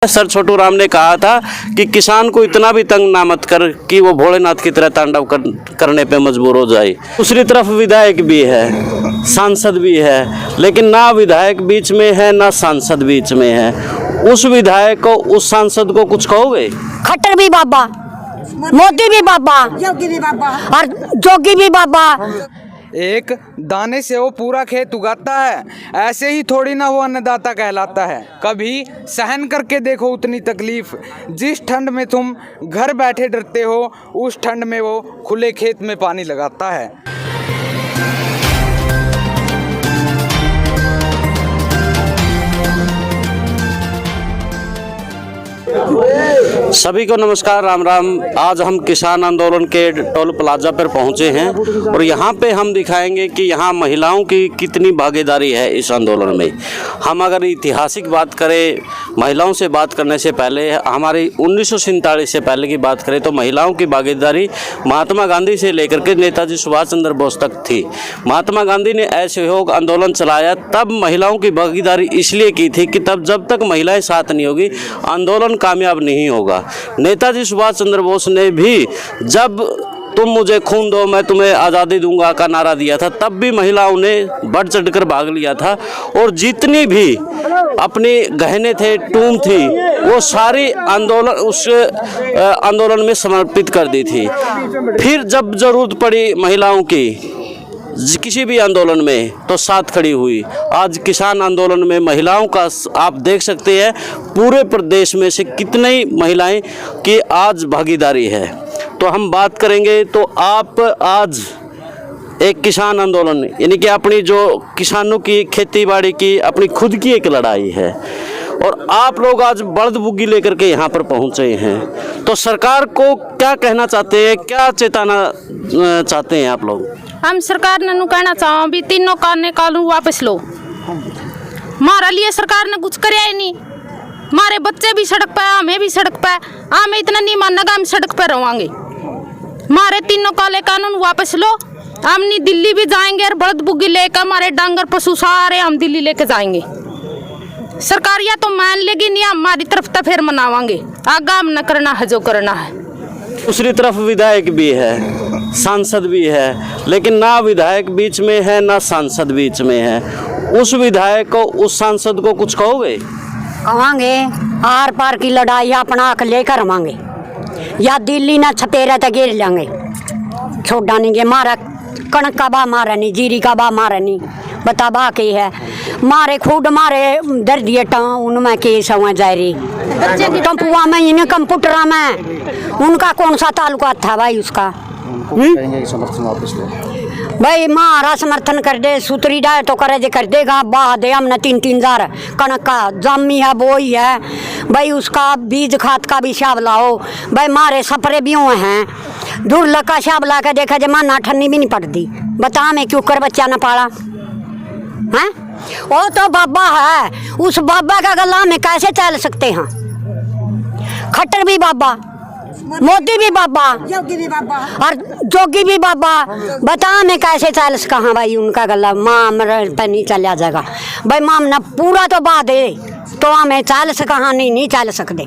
Sir Chhotu Ram ने कहा था कि किसान को इतना भी तंग ना मत कर कि वो भोलेनाथ की तरह तांडव करने पे मजबूर हो जाए। दूसरी तरफ विधायक भी है, सांसद भी है, लेकिन ना विधायक बीच में है ना सांसद बीच में है। उस विधायक को, उस सांसद को कुछ कहोगे? खट्टर भी बाबा, मोदी भी बाबा, जोगी भी बाबा और जोगी भी बाबा। एक दाने से वो पूरा खेत उगाता है, ऐसे ही थोड़ी ना वो अन्नदाता कहलाता है। कभी सहन करके देखो उतनी तकलीफ, जिस ठंड में तुम घर बैठे डरते हो उस ठंड में वो खुले खेत में पानी लगाता है। सभी को नमस्कार, राम राम। आज हम किसान आंदोलन के टोल प्लाजा पर पहुंचे हैं और यहाँ पे हम दिखाएंगे कि यहाँ महिलाओं की कितनी भागीदारी है इस आंदोलन में। हम अगर ऐतिहासिक बात करें, महिलाओं से बात करने से पहले, हमारी 1947 से पहले की बात करें तो महिलाओं की भागीदारी महात्मा गांधी से लेकर के नेताजी सुभाष चंद्र बोस तक थी। महात्मा गांधी ने असहयोग आंदोलन चलाया, तब महिलाओं की भागीदारी इसलिए की थी कि तब जब तक महिलाएं साथ नहीं होगी आंदोलन कामयाब नहीं होगा। नेताजी सुभाष चंद्र बोस ने भी जब तुम मुझे खून दो मैं तुम्हें आज़ादी दूंगा का नारा दिया था, तब भी महिलाओं ने बढ़ चढ़कर भाग लिया था और जितनी भी अपनी गहने थे, टूम थी, वो सारी उस आंदोलन में समर्पित कर दी थी। फिर जब जरूरत पड़ी महिलाओं की किसी भी आंदोलन में तो साथ खड़ी हुई। आज किसान आंदोलन में महिलाओं का आप देख सकते हैं पूरे प्रदेश में से कितनी महिलाएं की आज भागीदारी है। तो हम बात करेंगे तो आप आज एक किसान आंदोलन यानी कि अपनी जो किसानों की खेती बाड़ी की अपनी खुद की एक लड़ाई है और आप लोग आज बल्द बुग्गी लेकर के यहाँ पर पहुँचे हैं। तो सरकार को क्या कहना चाहते हैं, क्या चेताना चाहते हैं आप लोग? हम सरकार ने कहना चाहो भी तीनों कानून कानून वापस लो। हमारे लिए सरकार ने कुछ कराया ही नहीं। हमारे बच्चे भी सड़क पे, हमें भी सड़क पे, हमें इतना नहीं मानना हम सड़क पे रहेंगे। हमारे तीनों काले कानून वापस लो। हम नहीं दिल्ली भी जाएंगे और बड़द बुग्गी लेकर हमारे डांगर पशु सारे हम दिल्ली लेके जाएंगे। सरकार या तो मान लेगी नहीं, हमारी तरफ तो फिर मनावांगे। आगा हम न करना है जो करना है। दूसरी तरफ विधायक भी है, सांसद भी है, लेकिन ना विधायक बीच में है ना सांसद बीच में है। उस विधायक को, उस सांसद को कुछ कहोगे? कहांगे आर पार की लड़ाई अपना हक लेकर मांगे, या दिल्ली ना छतेरा तक गिर लेंगे। छोड़ा नहीं गे मारा कणक का बा मारा नहीं, जीरी का बा मारा नहीं, बता बा के है मारे खुद मारे दर दिए उनमें केस हुआ जा रही टम्पुआ में, इन्हें कंप्यूटरा में उनका कौन सा ताल्लुका था भाई उसका? भाई मारा समर्थन कर दे, सूत्री डाय तो करे जे कर देगा, बाह दे हमने 3-3 हजार कणक का जामी है वो ही है भाई, उसका बीज खाद का भी शाब लाओ भाई। मारे सपरे भी हुए हैं, दुर्लभ का शाब ला के देखा जमाना ठन्नी भी नहीं पड़ती। बता मैं क्यों कर बच्चा न पाला है? वो तो बाबा है, उस बाबा का गला में कैसे चल सकते हैं? खट्टर भी बाबा, मोदी भी बाबा, जोगी भी बाबा और जोगी भी बाबा। बता मैं कैसे चल कहाँ भाई उनका गला माम पे नहीं चला जाएगा भाई। माम ना पूरा तो बा दे तो हमें चल कहाँ नहीं चल सकते।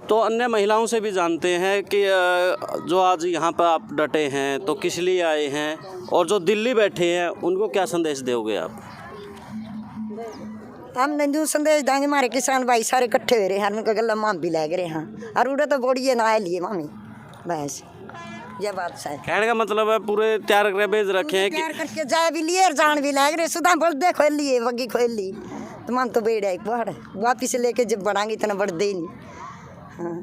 तो अन्य महिलाओं से भी जानते हैं कि जो आज यहाँ पर आप डटे हैं तो किस लिए आए हैं, और जो दिल्ली बैठे हैं उनको क्या संदेश दोगे आप? हम नंजू संदेश देंगे, हमारे किसान भाई सारे इकट्ठे हो रहे हैं, उनका गला माम भी लग रहे हैं और उड़े तो बोड़िए ना आए लिए मामी बस ये बात है। कहने का मतलब है पूरे तैयार कर बेच रखे हैं कि तैयार करके जाए भी लिए और जान भी लग रहे। सुधा बोल दे खोल लिए बग्गी खोल ली तो माम तो बेड़ है पहाड़ वापिस लेके जब बढ़ाएंगे इतना बढ़ दे नहीं। हाँ,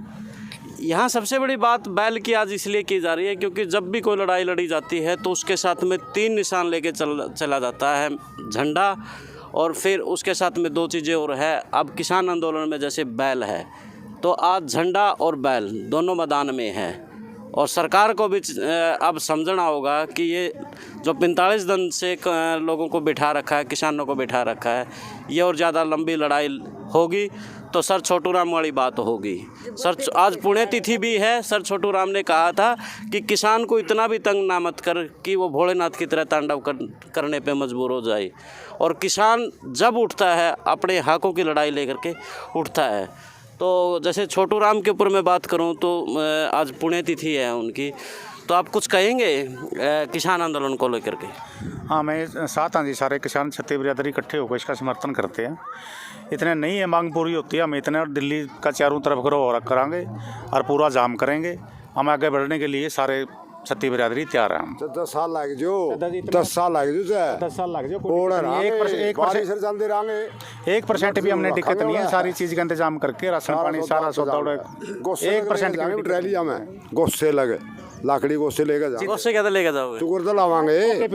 यहाँ सबसे बड़ी बात बैल की आज इसलिए की जा रही है क्योंकि जब भी कोई लड़ाई लड़ी जाती है तो उसके साथ में 3 निशान लेके चला जाता है, झंडा और फिर उसके साथ में 2 चीज़ें और है। अब किसान आंदोलन में जैसे बैल है तो आज झंडा और बैल दोनों मैदान में है और सरकार को भी अब समझना होगा कि ये जो 45 दिन से लोगों को बिठा रखा है, किसानों को बिठा रखा है, ये और ज़्यादा लंबी लड़ाई होगी तो सर छोटू राम वाली बात होगी। सर आज पुण्यतिथि भी है। सर छोटू राम ने कहा था कि किसान को इतना भी तंग ना मत कर कि वो भोलेनाथ की तरह तांडव करने पे मजबूर हो जाए। और किसान जब उठता है अपने हकों की लड़ाई लेकर के उठता है। तो जैसे छोटू राम के ऊपर मैं बात करूं तो आज पुण्यतिथि है उनकी, तो आप कुछ कहेंगे किसान आंदोलन को लेकर के? हाँ, मैं साथ हाँ जी, सारे किसान छत्तीस बिरादरी इकट्ठे होकर इसका समर्थन करते हैं। इतने नहीं है, मांग पूरी होती है हम इतने, और दिल्ली का चारों तरफ करो करांगे और पूरा जाम करेंगे। हम आगे बढ़ने के लिए सारे छत्तीस बिरादरी तैयार है। हम 10 साल लग जो 10 साल लग जो 10 साल लग जो 1% भी हमने दिक्कत नहीं है। सारी चीज़ का इंतजाम करके राशन पानी सारा सौदा 1% की ट्रैली में गोस्से लगे लाकड़ी गोस्से लेके जा गोस्से क्या लेके जाओगे? चुकुर तो लावांगे।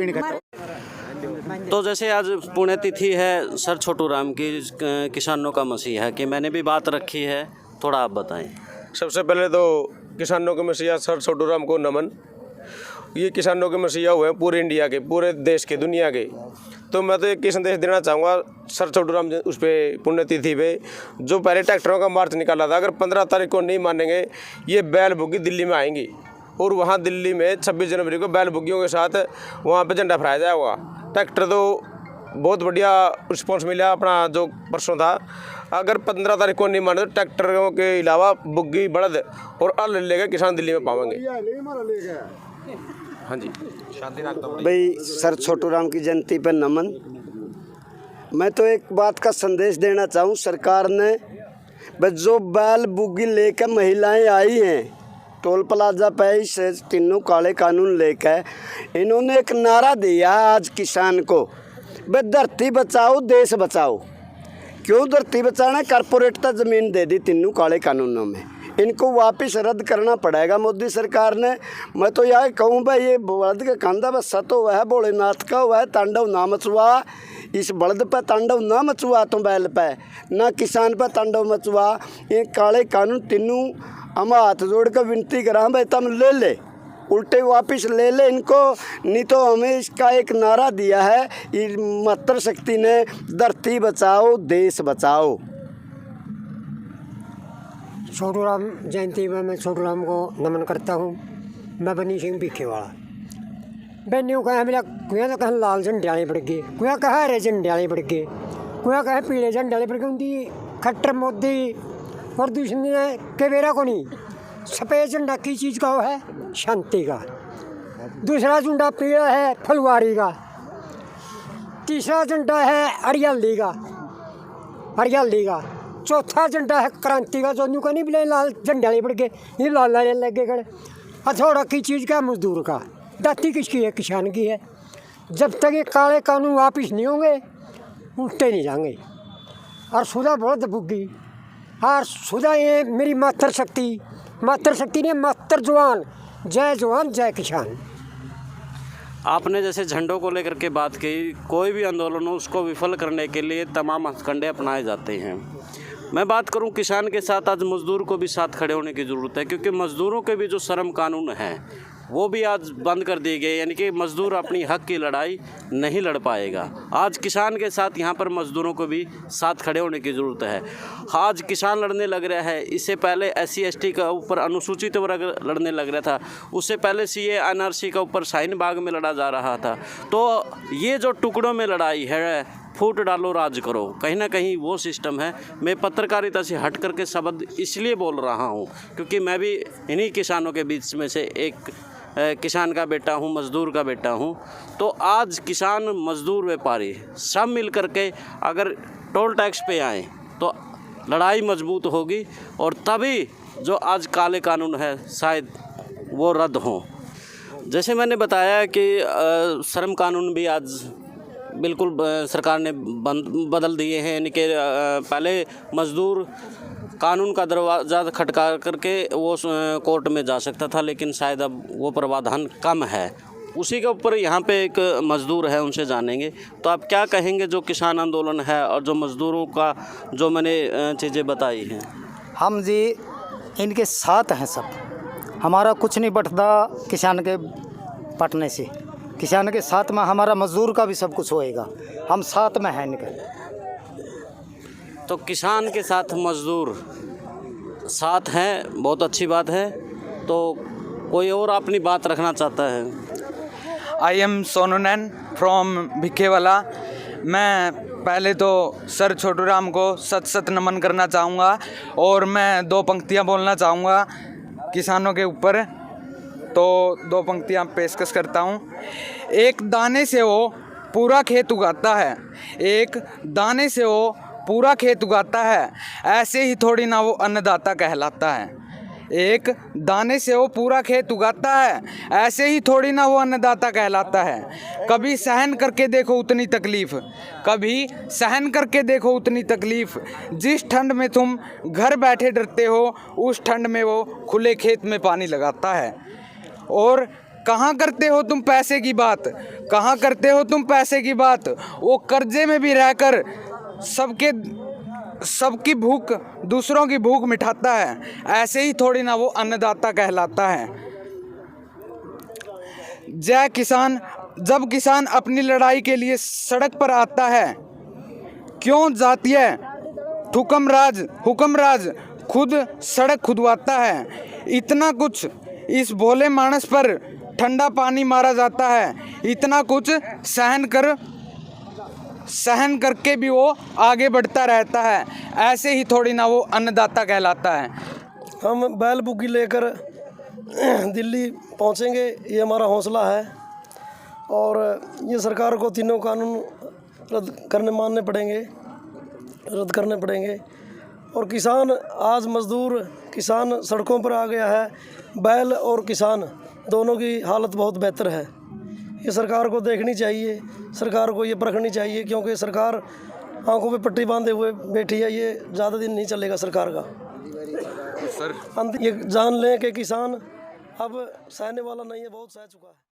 तो जैसे आज पुण्यतिथि है सर छोटू राम की, किसानों का मसीहा कि मैंने भी बात रखी है, थोड़ा आप बताएं। सबसे पहले तो किसानों के मसीहा सर छोटू राम को नमन। ये किसानों के मसीहा हुए हैं पूरे इंडिया के, पूरे देश के, दुनिया के। तो मैं तो एक ही संदेश देना चाहूँगा सर छोटू राम उस पर पुण्यतिथि पे जो पहले ट्रैक्टरों का मार्च निकाला था, अगर 15 तारीख को नहीं मानेंगे ये बैल बुग्गी दिल्ली में आएंगी और वहाँ दिल्ली में 26 जनवरी को बैल बुग्गियों के साथ वहाँ पे झंडा फहराया जाएगा। ट्रैक्टर तो बहुत बढ़िया रिस्पॉन्स मिला अपना जो परसों था। अगर 15 तारीख को नहीं माने तो ट्रैक्टरों के अलावा बुग्गी बड़द और अल लेकर किसान दिल्ली में पाएंगे। हाँ जी, भाई सर छोटू राम की जयंती पर नमन। मैं तो एक बात का संदेश देना चाहूँ, सरकार ने बस जो बैल बुग्गी लेकर महिलाएं आई हैं टोल प्लाजा पे इस तीनों काले कानून लेकर, इन्होंने एक नारा दिया आज किसान को, बस धरती बचाओ देश बचाओ। क्यों धरती बचाना? कारपोरेट तक ज़मीन दे दी तीनों काले कानूनों में, इनको वापस रद्द करना पड़ेगा मोदी सरकार ने। मैं तो यह कहूँ भाई ये बलद का कंधा बस सतो हुआ है, भोलेनाथ का हुआ है, तांडव ना मचुआ। इस बलद पे तांडव ना मचुआ तो बैल पे ना किसान पे तांडव मचुआ। ये काले कानून तीनों हम हाथ जोड़ कर विनती करा भाई तुम ले ले, उल्टे वापस ले ले इनको, नहीं तो हमें इसका एक नारा दिया है मातृ शक्ति ने, धरती बचाओ देश बचाओ। छोटू राम जयंती में मैं छोटू राम को नमन करता हूँ। मैं बनी सिंह भिखेवाड़ा बहनियों कहा मिला, कुआ तो कहा लाल झंडे वाले पड़ गए, कुआ कहा हरे झंडे वाले पड़ गए, कुआ कहा पीले झंडे वाले पड़ गए। उनकी खट्टर मोदी और दूसरी के बेरा को नहीं, सफ़ेद झंडा की चीज़ का वो है शांति का, दूसरा झंडा पीला है फुलवारी का, तीसरा झंडा है हरियाली का, चौथा झंडा है क्रांति का। जो न्यू का नहीं बिले लाल झंडे वाले पड़ गए, ये लाल लाल लगे खड़े। हथौड़ा की चीज़ का मजदूर का, दाती किसकी है? किसान की है। जब तक ये काले कानून वापस नहीं होंगे उठते नहीं जाएंगे। और सुधा बहुत बुग्गी और सुधा ये मेरी मातृ शक्ति ने मातृ जवान, जय जवान जय किसान। आपने जैसे झंडों को लेकर के बात की, कोई भी आंदोलन हो उसको विफल करने के लिए तमाम हथकंडे अपनाए जाते हैं। मैं बात करूं किसान के साथ, आज मज़दूर को भी साथ खड़े होने की ज़रूरत है, क्योंकि मज़दूरों के भी जो श्रम कानून हैं वो भी आज बंद कर दिए गए, यानी कि मज़दूर अपनी हक की लड़ाई नहीं लड़ पाएगा। आज किसान के साथ यहाँ पर मज़दूरों को भी साथ खड़े होने की ज़रूरत है। आज किसान लड़ने लग रहा है, इससे पहले SC ST का ऊपर अनुसूचित वर्ग लड़ने लग रहा था, उससे पहले CA NRC का ऊपर शाहीन बाग में लड़ा जा रहा था। तो ये जो टुकड़ों में लड़ाई है, फूट डालो राज करो, कहीं ना कहीं वो सिस्टम है। मैं पत्रकारिता से हट करके शब्द इसलिए बोल रहा हूँ क्योंकि मैं भी इन्हीं किसानों के बीच में से एक किसान का बेटा हूँ, मज़दूर का बेटा हूँ। तो आज किसान, मज़दूर, व्यापारी सब मिल करके अगर टोल टैक्स पे आएँ तो लड़ाई मजबूत होगी और तभी जो आज काले कानून है शायद वो रद्द हों। जैसे मैंने बताया कि श्रम कानून भी आज बिल्कुल सरकार ने बदल दिए हैं, यानी कि पहले मज़दूर कानून का दरवाज़ा खटका करके वो कोर्ट में जा सकता था, लेकिन शायद अब वो प्रावधान कम है। उसी के ऊपर यहाँ पे एक मज़दूर है, उनसे जानेंगे। तो आप क्या कहेंगे जो किसान आंदोलन है और जो मज़दूरों का जो मैंने चीज़ें बताई हैं? हम जी इनके साथ हैं सब, हमारा कुछ नहीं बढ़ता किसान के पटने से। किसान के साथ में हमारा मज़दूर का भी सब कुछ होएगा, हम साथ में हैं इनके। तो किसान के साथ मजदूर साथ हैं, बहुत अच्छी बात है। तो कोई और अपनी बात रखना चाहता है? I am सोनूनैन from भिखेवाला। मैं पहले तो सर छोटू राम को सत सत नमन करना चाहूँगा और मैं 2 पंक्तियाँ बोलना चाहूँगा किसानों के ऊपर। तो 2 पंक्तियाँ पेशकश करता हूँ। एक दाने से वो पूरा खेत उगाता है, एक दाने से वो पूरा खेत उगाता है, ऐसे ही थोड़ी ना वो अन्नदाता कहलाता है। एक दाने से वो पूरा खेत उगाता है, ऐसे ही थोड़ी ना वो अन्नदाता कहलाता है। कभी सहन करके देखो उतनी तकलीफ़, कभी सहन करके देखो उतनी तकलीफ़। जिस ठंड में तुम घर बैठे डरते हो, उस ठंड में वो खुले खेत में पानी लगाता है। और कहाँ करते हो तुम पैसे की बात, कहाँ करते हो तुम पैसे की बात, वो कर्जे में भी रहकर सबकी भूख, दूसरों की भूख मिटाता है, ऐसे ही थोड़ी ना वो अन्नदाता कहलाता है। जय किसान। जब किसान अपनी लड़ाई के लिए सड़क पर आता है, क्यों जाती है हुक्मराज खुद सड़क खुदवाता है। इतना कुछ इस भोले मानस पर ठंडा पानी मारा जाता है, इतना कुछ सहन करके भी वो आगे बढ़ता रहता है, ऐसे ही थोड़ी ना वो अन्नदाता कहलाता है। हम बैल बुग्गी लेकर दिल्ली पहुंचेंगे, ये हमारा हौसला है। और ये सरकार को तीनों कानून रद्द करने पड़ेंगे। और किसान आज मजदूर किसान सड़कों पर आ गया है, बैल और किसान दोनों की हालत बहुत बेहतर है। ये सरकार को देखनी चाहिए, सरकार को ये परखनी चाहिए, क्योंकि सरकार आंखों पे पट्टी बांधे हुए बैठी है। ये ज़्यादा दिन नहीं चलेगा सरकार का। सर ये जान लें कि किसान अब सहने वाला नहीं है, बहुत सह चुका है।